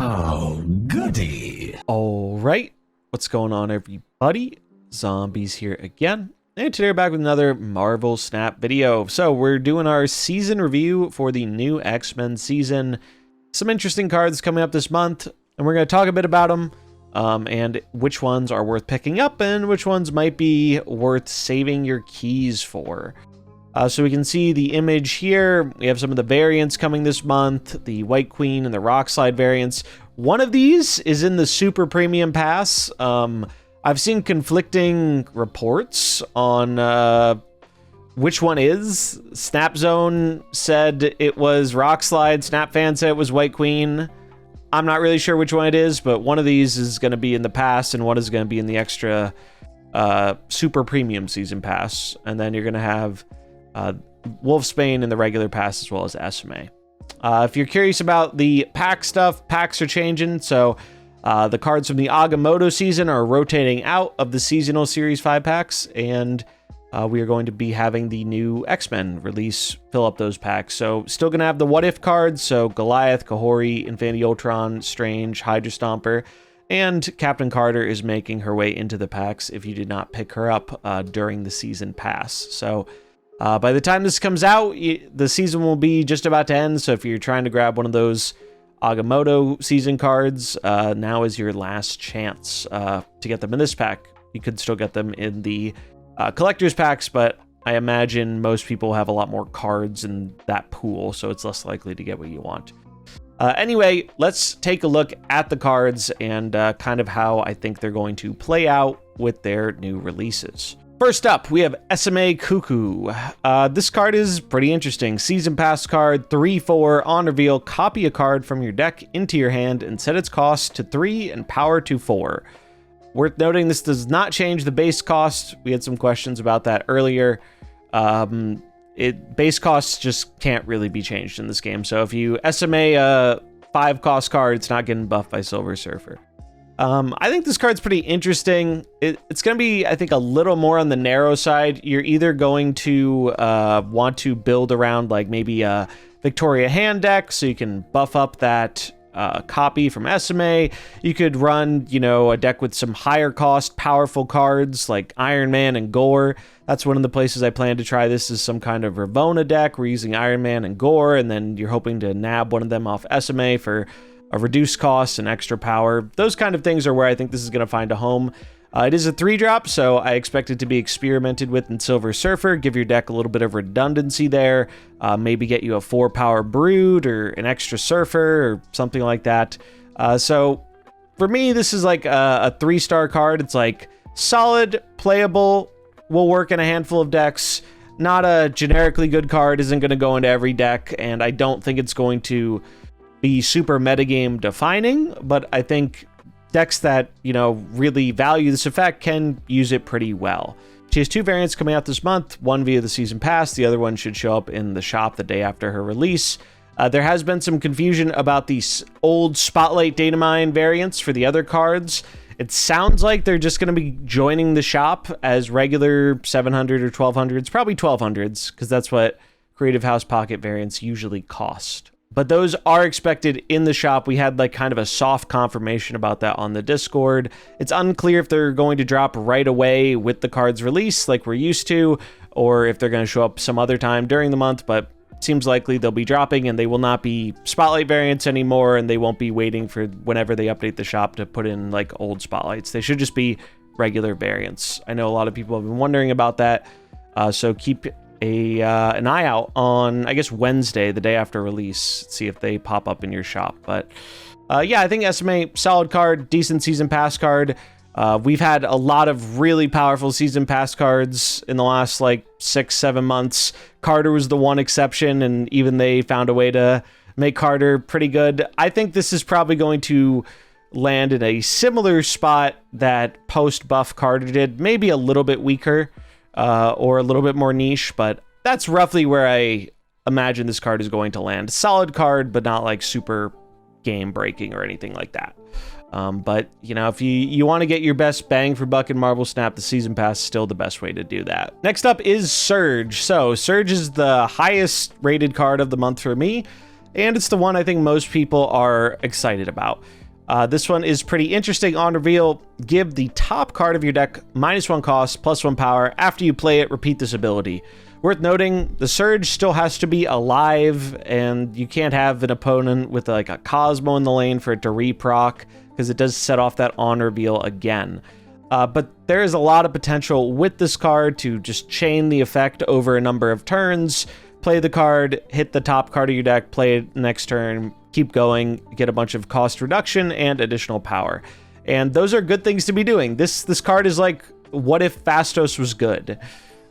Oh, goody. All right, what's going on, everybody? Zombies here again. And today we're back with another Marvel Snap video. So we're doing our season review for the new X-Men season. Some interesting cards coming up this month, and we're going to talk a bit about them, and which ones are worth picking up and which ones might be worth saving your keys for. So we can see the image here. We have some of the variants coming this month, the White Queen and the Rock Slide variants. One of these is in the Super Premium Pass. I've seen conflicting reports on which one is. Snap Zone said it was Rock Slide. Snap Fan said it was White Queen. I'm not really sure which one it is, but one of these is going to be in the pass and one is going to be in the extra Super Premium Season Pass. And then you're going to have Wolfsbane in the regular pass as well as Esme. If you're curious about the pack stuff, packs are changing. So the cards from the Agamotto season are rotating out of the seasonal Series 5 packs, and we are going to be having the new X-Men release fill up those packs. So still going to have the What If cards, so Goliath, Kahori, Infinity Ultron, Strange, Hydra Stomper, and Captain Carter is making her way into the packs if you did not pick her up during the season pass. So by the time this comes out, the season will be just about to end. So if you're trying to grab one of those Agamotto season cards, now is your last chance to get them in this pack. You could still get them in the collector's packs, but I imagine most people have a lot more cards in that pool, so it's less likely to get what you want. Anyway, let's take a look at the cards and kind of how I think they're going to play out with their new releases. First up, we have Esme Cuckoo. This card is pretty interesting. Season Pass card, 3/4, on reveal, copy a card from your deck into your hand and set its cost to 3 and power to 4. Worth noting, this does not change the base cost. We had some questions about that earlier. Base costs just can't really be changed in this game. So if you SMA a 5-cost card, it's not getting buffed by Silver Surfer. I think this card's pretty interesting. It's going to be, I think, a little more on the narrow side. You're either going to want to build around like maybe a Victoria hand deck, so you can buff up that copy from SMA. You could run, a deck with some higher cost, powerful cards like Iron Man and Gore. That's one of the places I plan to try this, is some kind of Ravonna deck. We're using Iron Man and Gore, and then you're hoping to nab one of them off SMA for a reduced cost and extra power. Those kind of things are where I think this is going to find a home. It is a 3-drop, so I expect it to be experimented with in Silver Surfer. Give your deck a little bit of redundancy there. Maybe get you a 4-power Brood or an extra Surfer or something like that. So for me, this is like a 3-star card. It's like solid, playable, will work in a handful of decks. Not a generically good card, isn't going to go into every deck, and I don't think it's going to be super metagame defining, but I think decks that, really value this effect can use it pretty well. She has 2 variants coming out this month, one via the season pass, the other one should show up in the shop the day after her release. There has been some confusion about these old Spotlight Datamine variants for the other cards. It sounds like they're just going to be joining the shop as regular 700 or 1200s, probably 1200s, because that's what Creative House Pocket variants usually cost. But those are expected in the shop. We had like kind of a soft confirmation about that on the Discord. It's unclear if they're going to drop right away with the card's release like we're used to, or if they're going to show up some other time during the month, but it seems likely they'll be dropping, and they will not be Spotlight variants anymore, and they won't be waiting for whenever they update the shop to put in like old Spotlights. They should just be regular variants. I know a lot of people have been wondering about that, so keep an eye out on, I guess, Wednesday, the day after release, see if they pop up in your shop. But yeah, I think SMA, solid card, decent season pass card. We've had a lot of really powerful season pass cards in the last like 6-7 months. Carter was the one exception, and even they found a way to make Carter pretty good. I think this is probably going to land in a similar spot that post-buff Carter did, maybe a little bit weaker. Or a little bit more niche, but that's roughly where I imagine this card is going to land. Solid card, but not like super game breaking or anything like that. But if you want to get your best bang for buck in Marvel Snap, the season pass is still the best way to do that. Next up is Surge. So Surge is the highest rated card of the month for me. and it's the one I think most people are excited about. This one is pretty interesting. On reveal, give the top card of your deck -1 cost, +1 power. After you play it, repeat this ability. Worth noting, the Surge still has to be alive, and you can't have an opponent with like a Cosmo in the lane for it to reproc, because it does set off that on reveal again. But there is a lot of potential with this card to just chain the effect over a number of turns, play the card, hit the top card of your deck, play it next turn, keep going, get a bunch of cost reduction and additional power. And those are good things to be doing. This card is like, what if Fastos was good?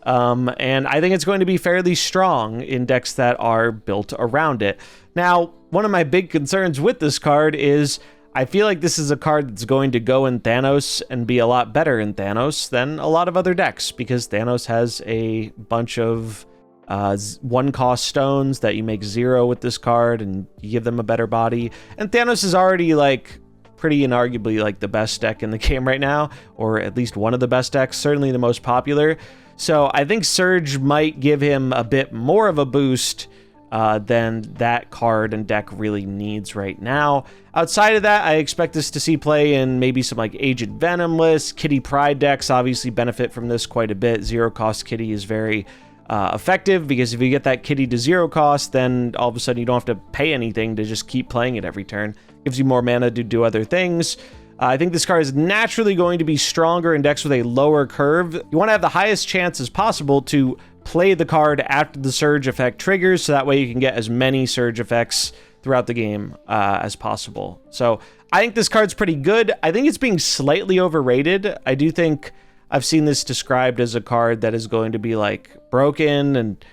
And I think it's going to be fairly strong in decks that are built around it. Now, one of my big concerns with this card is I feel like this is a card that's going to go in Thanos and be a lot better in Thanos than a lot of other decks, because Thanos has a bunch of 1-cost stones that you make 0 with this card and you give them a better body. And Thanos is already like pretty inarguably like the best deck in the game right now, or at least one of the best decks, certainly the most popular. So I think Surge might give him a bit more of a boost than that card and deck really needs right now. Outside of that, I expect us to see play in maybe some like Aged Venom lists. Kitty Pride decks obviously benefit from this quite a bit. 0-cost Kitty is very effective, because if you get that Kitty to 0 cost, then all of a sudden you don't have to pay anything to just keep playing it every turn. Gives you more mana to do other things. I think this card is naturally going to be stronger in decks with a lower curve. You want to have the highest chance as possible to play the card after the Surge effect triggers, so that way you can get as many Surge effects throughout the game as possible. So I think this card's pretty good. I think it's being slightly overrated. I do think I've seen this described as a card that is going to be like broken, and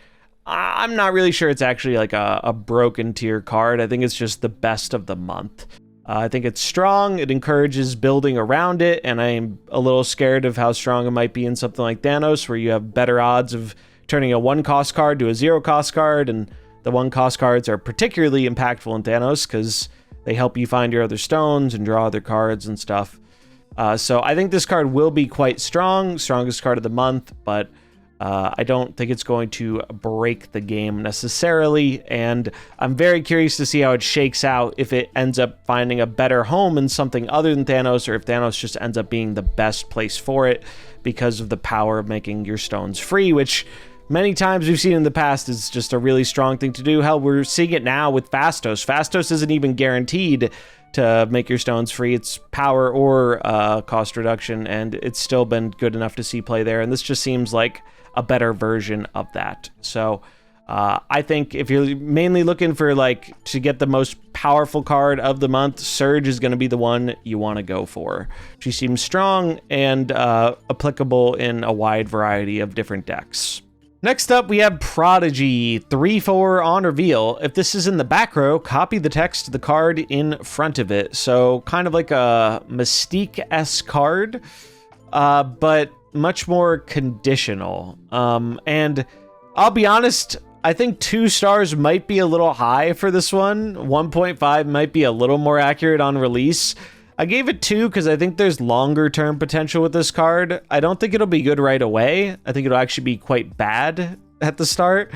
I'm not really sure it's actually like a broken tier card. I think it's just the best of the month. I think it's strong, it encourages building around it, and I'm a little scared of how strong it might be in something like Thanos, where you have better odds of turning a 1-cost card to a 0-cost card, and the 1-cost cards are particularly impactful in Thanos because they help you find your other stones and draw other cards and stuff. So I think this card will be quite strong, strongest card of the month, but I don't think it's going to break the game necessarily, and I'm very curious to see how it shakes out if it ends up finding a better home in something other than Thanos, or if Thanos just ends up being the best place for it because of the power of making your stones free, which many times we've seen in the past is just a really strong thing to do. Hell, we're seeing it now with Fastos. Fastos isn't even guaranteed to make your stones free. It's power or cost reduction, and it's still been good enough to see play there, and this just seems like a better version of that. So I think if you're mainly looking for like to get the most powerful card of the month, Surge is going to be the one you want to go for. She seems strong and applicable in a wide variety of different decks. Next up, we have Prodigy, 3/4 on reveal. If this is in the back row, copy the text to the card in front of it. So kind of like a Mystique-esque card, but much more conditional. And I'll be honest, I think 2 stars might be a little high for this one. 1.5 might be a little more accurate on release. I gave it 2 because I think there's longer term potential with this card. I don't think it'll be good right away. I think it'll actually be quite bad at the start.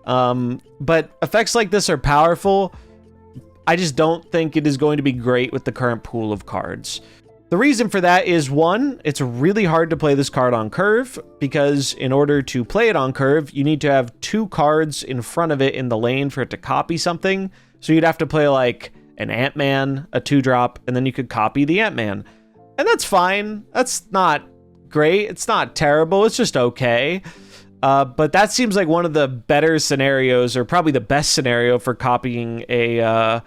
But effects like this are powerful. I just don't think it is going to be great with the current pool of cards. The reason for that is, 1, it's really hard to play this card on curve, because in order to play it on curve, you need to have 2 cards in front of it in the lane for it to copy something. So you'd have to play like an Ant-Man, a 2-drop, and then you could copy the Ant-Man. And that's fine. That's not great. It's not terrible. It's just okay. But that seems like one of the better scenarios, or probably the best scenario for copying a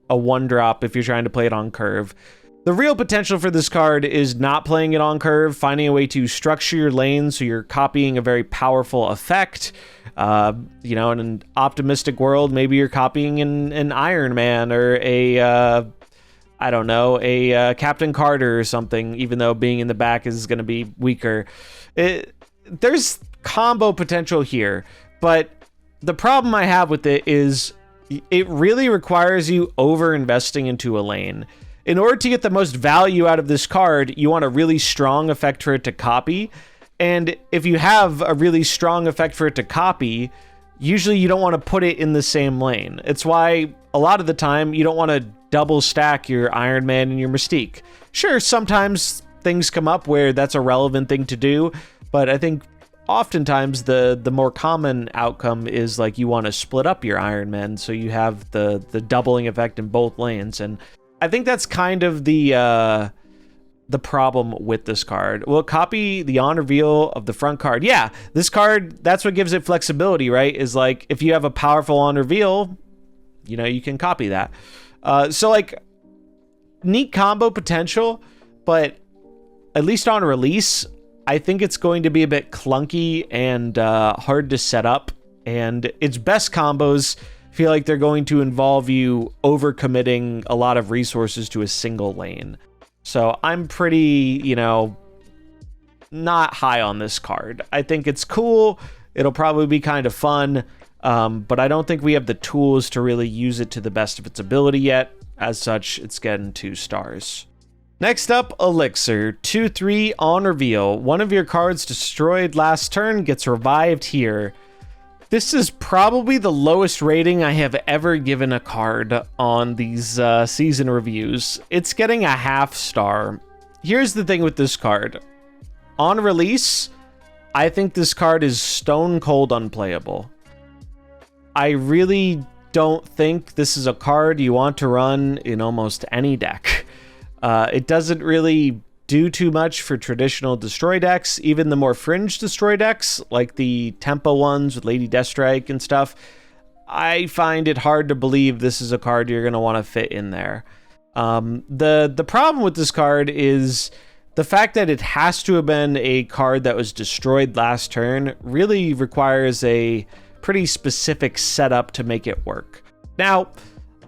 1-drop if you're trying to play it on curve. The real potential for this card is not playing it on curve, finding a way to structure your lane so you're copying a very powerful effect. You know, in an optimistic world, maybe you're copying an Iron Man or a Captain Carter or something, even though being in the back is going to be weaker. There's combo potential here, but the problem I have with it is it really requires you over investing into a lane. In order to get the most value out of this card, you want a really strong effect for it to copy. And if you have a really strong effect for it to copy, usually you don't want to put it in the same lane. It's why a lot of the time, you don't want to double stack your Iron Man and your Mystique. Sure, sometimes things come up where that's a relevant thing to do, but I think oftentimes the more common outcome is like you want to split up your Iron Man so you have the doubling effect in both lanes, and I think that's kind of the problem with this card. Well, copy the on reveal of the front card. Yeah, this card, that's what gives it flexibility, right? Is like if you have a powerful on reveal, you know, you can copy that. So like neat combo potential, but at least on release, I think it's going to be a bit clunky and hard to set up, and its best combos feel like they're going to involve you overcommitting a lot of resources to a single lane. So I'm pretty, you know, not high on this card. I think it's cool. It'll probably be kind of fun, but I don't think we have the tools to really use it to the best of its ability yet. As such, it's getting 2 stars. Next up, Elixir, 2/3 on reveal. One of your cards destroyed last turn gets revived here. This is probably the lowest rating I have ever given a card on these season reviews. It's getting a 1/2 star. Here's the thing with this card. On release, I think this card is stone cold unplayable. I really don't think this is a card you want to run in almost any deck. It doesn't really do too much for traditional destroy decks, even the more fringe destroy decks, like the tempo ones with Lady Deathstrike and stuff. I find it hard to believe this is a card you're going to want to fit in there. The problem with this card is the fact that it has to have been a card that was destroyed last turn really requires a pretty specific setup to make it work. Now,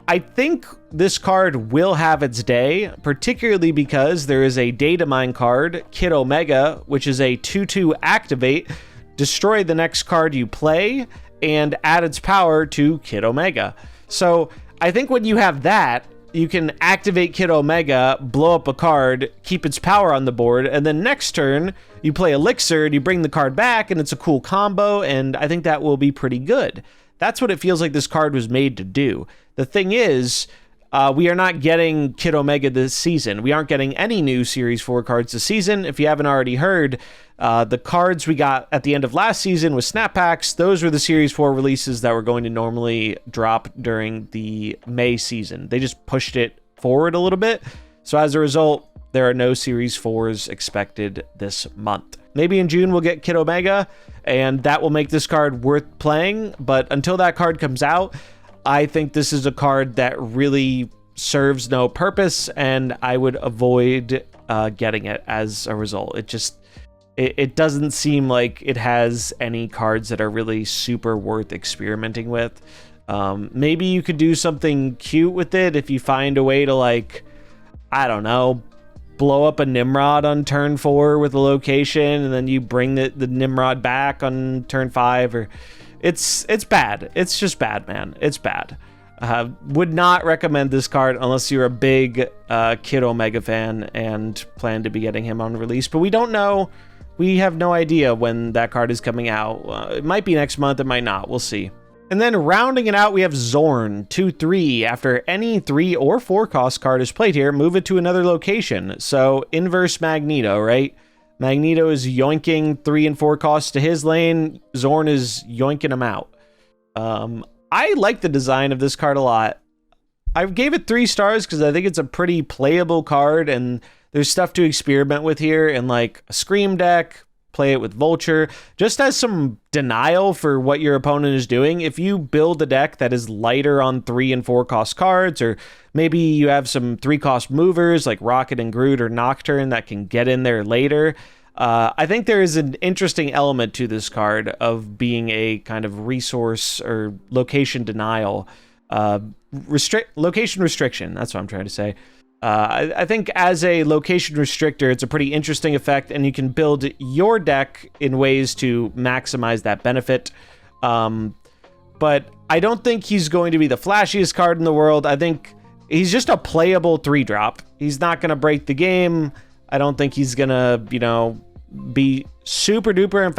I think this card will have its day, particularly because there is a data mine card, Kid Omega, which is a 2/2 activate, destroy the next card you play, and add its power to Kid Omega. So I think when you have that, you can activate Kid Omega, blow up a card, keep its power on the board, and then next turn, you play Elixir, and you bring the card back, and it's a cool combo, and I think that will be pretty good. That's what it feels like this card was made to do. The thing is, we are not getting Kid Omega this season. We aren't getting any new Series 4 cards this season. If you haven't already heard, the cards we got at the end of last season with Snap Packs, those were the Series 4 releases that were going to normally drop during the May season. They just pushed it forward a little bit. So as a result, there are no Series 4s expected this month. Maybe in June we'll get Kid Omega, and that will make this card worth playing. But until that card comes out, I think this is a card that really serves no purpose, and I would avoid getting it as a result. It doesn't seem like it has any cards that are really super worth experimenting with. Maybe you could do something cute with it if you find a way to, like, I don't know, blow up a Nimrod on turn 4 with a location, and then you bring the Nimrod back on turn 5, or it's bad. It's just bad, man. It's bad. Would not recommend this card unless you're a big Kid Omega fan and plan to be getting him on release, but we don't know. We have no idea when that card is coming out. It might be next month, it might not. We'll see. And then rounding it out, we have Xorn, 2/3. After any 3 or 4 cost card is played here, move it to another location. So inverse Magneto, right? Magneto is yoinking 3 and 4 costs to his lane. Xorn is yoinking them out. I like the design of this card a lot. I gave it 3 stars because I think it's a pretty playable card, and there's stuff to experiment with here, in like a Scream deck, play it with Vulture, just as some denial for what your opponent is doing. If you build a deck that is lighter on 3 and 4 cost cards, or maybe you have some 3 cost movers like Rocket and Groot or Nocturne that can get in there later, I think there is an interesting element to this card of being a kind of resource or location denial, location restriction. That's what I'm trying to say. I think as a location restrictor, it's a pretty interesting effect, and you can build your deck in ways to maximize that benefit. But I don't think he's going to be the flashiest card in the world. I think he's just a playable 3-drop. He's not going to break the game. I don't think he's going to, be super duper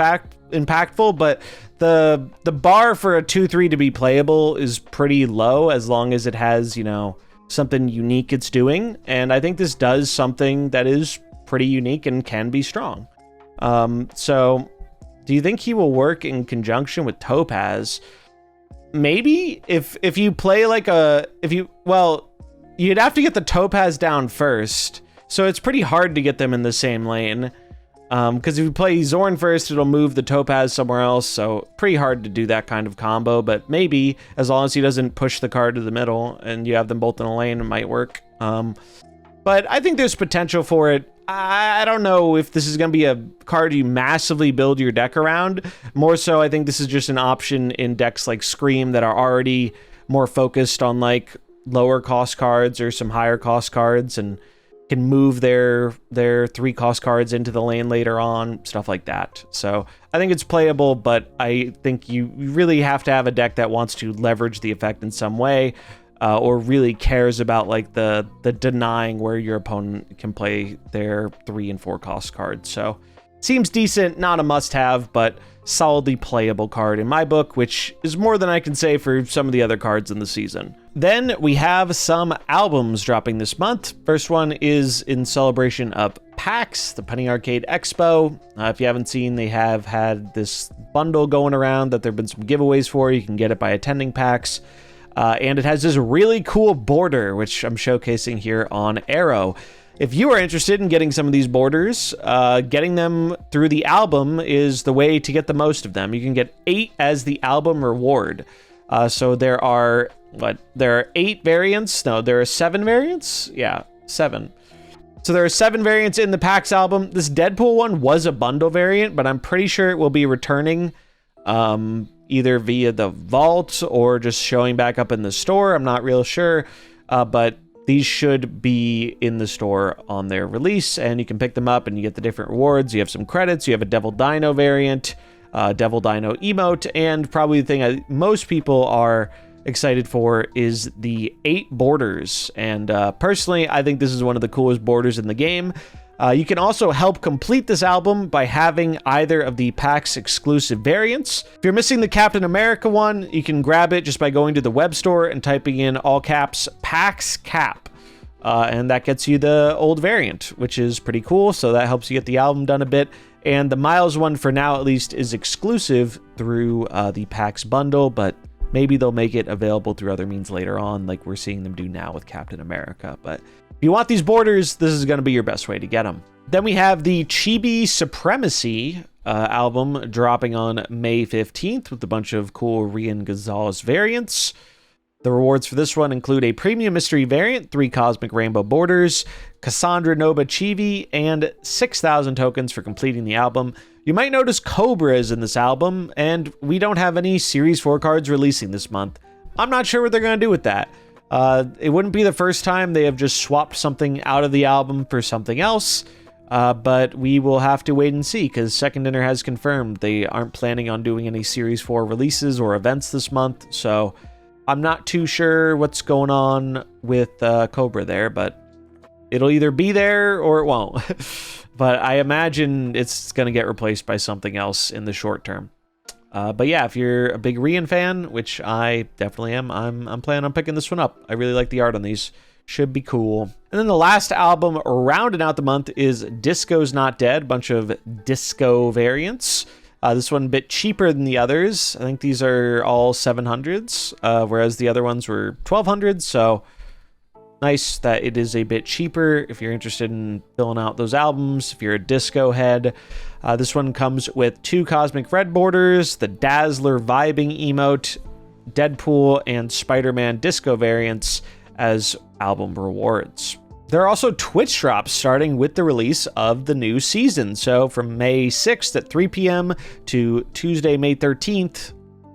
impactful, but the bar for a 2/3 to be playable is pretty low as long as it has, you know, something unique it's doing. And I think this does something that is pretty unique and can be strong. So do you think he will work in conjunction with Topaz? Maybe if you play like you'd have to get the Topaz down first. So it's pretty hard to get them in the same lane. Because if you play Xorn first, it'll move the Topaz somewhere else, so pretty hard to do that kind of combo, but maybe, as long as he doesn't push the card to the middle and you have them both in a lane, it might work. But I think there's potential for it. I don't know if this is going to be a card you massively build your deck around. More so, I think this is just an option in decks like Scream that are already more focused on like lower cost cards or some higher cost cards, and can move their 3 cost cards into the lane later on, stuff like that. So I think it's playable, but I think you really have to have a deck that wants to leverage the effect in some way, or really cares about like the denying where your opponent can play their 3 and 4 cost cards. So seems decent, not a must-have, but solidly playable card in my book, which is more than I can say for some of the other cards in the season. Then we have some albums dropping this month. First one is in celebration of PAX, the Penny Arcade Expo. If you haven't seen, they have had this bundle going around that there have been some giveaways for. You can get it by attending PAX. And it has this really cool border, which I'm showcasing here on Arrow. If you are interested in getting some of these borders, getting them through the album is the way to get the most of them. You can get 8 as the album reward. So there are 8 variants. No, there are 7 variants. Yeah, 7. So there are 7 variants in the PAX album. This Deadpool one was a bundle variant, but I'm pretty sure it will be returning either via the vault or just showing back up in the store. I'm not real sure, but these should be in the store on their release, and you can pick them up and you get the different rewards. You have some credits. You have a Devil Dino variant, Devil Dino emote, and probably the thing most people are excited for is the 8 borders. And personally, I think this is one of the coolest borders in the game. You can also help complete this album by having either of the PAX exclusive variants. If you're missing the Captain America one, you can grab it just by going to the web store and typing in all caps PAX Cap. And that gets you the old variant, which is pretty cool. So that helps you get the album done a bit. And the Miles one, for now at least, is exclusive through the PAX bundle, but maybe they'll make it available through other means later on, like we're seeing them do now with Captain America. But if you want these borders, this is going to be your best way to get them. Then we have the Chibi Supremacy album dropping on May 15th with a bunch of cool Rian Gonzalez variants. The rewards for this one include a Premium Mystery variant, 3 Cosmic Rainbow borders, Cassandra Nova Chibi, and 6,000 tokens for completing the album. You might notice Cobra is in this album, and we don't have any Series 4 cards releasing this month. I'm not sure what they're going to do with that. It wouldn't be the first time they have just swapped something out of the album for something else, but we will have to wait and see, because Second Dinner has confirmed they aren't planning on doing any Series 4 releases or events this month, so I'm not too sure what's going on with Cobra there, but it'll either be there or it won't. But I imagine it's going to get replaced by something else in the short term. But yeah, if you're a big Rian fan, which I definitely am, I'm planning on picking this one up. I really like the art on these. Should be cool. And then the last album rounding out the month is Disco's Not Dead, a bunch of disco variants. This one a bit cheaper than the others. I think these are all 700s, whereas the other ones were 1200s. So nice that it is a bit cheaper if you're interested in filling out those albums, if you're a disco head. This one comes with 2 Cosmic Red borders, the Dazzler Vibing emote, Deadpool, and Spider-Man disco variants as album rewards. There are also Twitch drops starting with the release of the new season. So from May 6th at 3 p.m. to Tuesday, May 13th,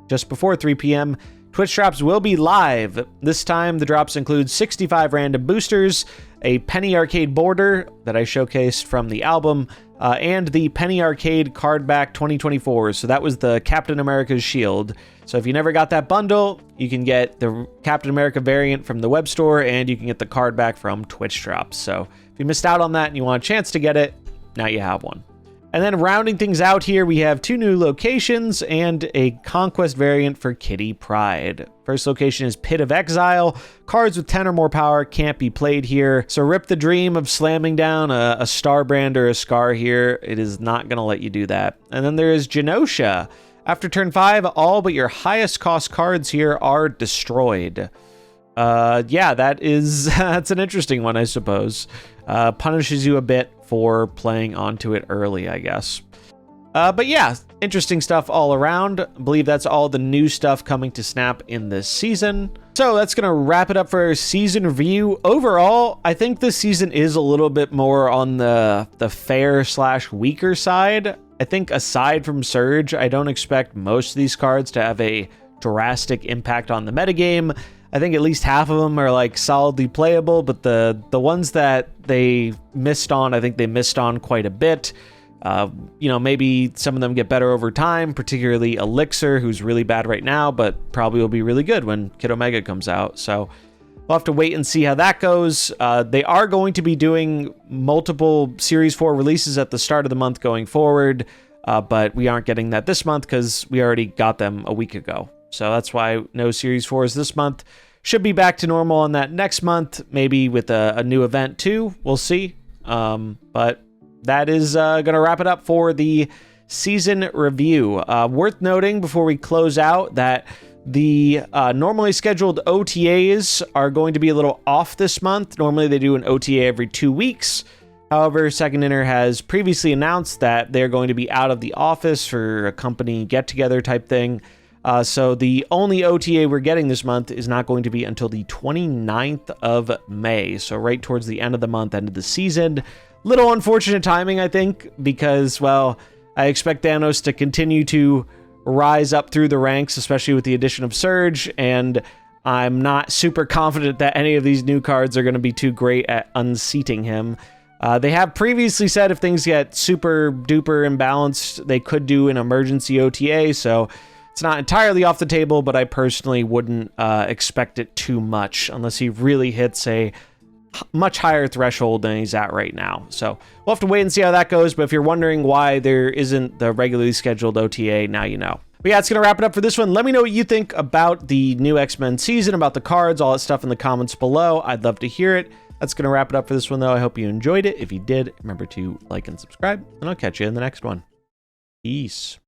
just before 3 p.m., Twitch drops will be live. This time, the drops include 65 random boosters, a Penny Arcade border that I showcased from the album, and the Penny Arcade card back 2024. So that was the Captain America's shield. So if you never got that bundle, you can get the Captain America variant from the web store, and you can get the card back from Twitch drops. So if you missed out on that and you want a chance to get it, now you have one. And then rounding things out here, we have 2 new locations and a Conquest variant for Kitty Pryde. First location is Pit of Exile. Cards with 10 or more power can't be played here. So rip the dream of slamming down a Star Brand or a Scar here. It is not going to let you do that. And then there is Genosha. After turn 5, all but your highest cost cards here are destroyed. Yeah, that's an interesting one, I suppose. Punishes you a bit for playing onto it early, I guess. But yeah, interesting stuff all around. I believe that's all the new stuff coming to Snap in this season. So that's going to wrap it up for our season review. Overall, I think this season is a little bit more on the fair/weaker side. I think aside from Surge, I don't expect most of these cards to have a drastic impact on the metagame. I think at least half of them are like solidly playable, but the ones that they missed on, I think they missed on quite a bit. Maybe some of them get better over time, particularly Elixir, who's really bad right now, but probably will be really good when Kid Omega comes out. So we'll have to wait and see how that goes. They are going to be doing multiple Series 4 releases at the start of the month going forward, but we aren't getting that this month because we already got them a week ago. So that's why no Series 4s this month. Should be back to normal on that next month, maybe with a new event too. We'll see. But that is going to wrap it up for the season review. Worth noting before we close out that the normally scheduled OTAs are going to be a little off this month. Normally they do an OTA every 2 weeks. However, Second Inner has previously announced that they're going to be out of the office for a company get-together type thing. So the only OTA we're getting this month is not going to be until the 29th of May. So right towards the end of the month, end of the season. Little unfortunate timing, I think, because, well, I expect Thanos to continue to rise up through the ranks, especially with the addition of Surge, and I'm not super confident that any of these new cards are going to be too great at unseating him. They have previously said if things get super duper imbalanced, they could do an emergency OTA, so it's not entirely off the table, but I personally wouldn't expect it too much unless he really hits a much higher threshold than he's at right now. So we'll have to wait and see how that goes, but if you're wondering why there isn't the regularly scheduled OTA, now you know. But yeah, it's going to wrap it up for this one. Let me know what you think about the new X-Men season, about the cards, all that stuff in the comments below. I'd love to hear it. That's going to wrap it up for this one, though. I hope you enjoyed it. If you did, remember to like and subscribe, and I'll catch you in the next one. Peace.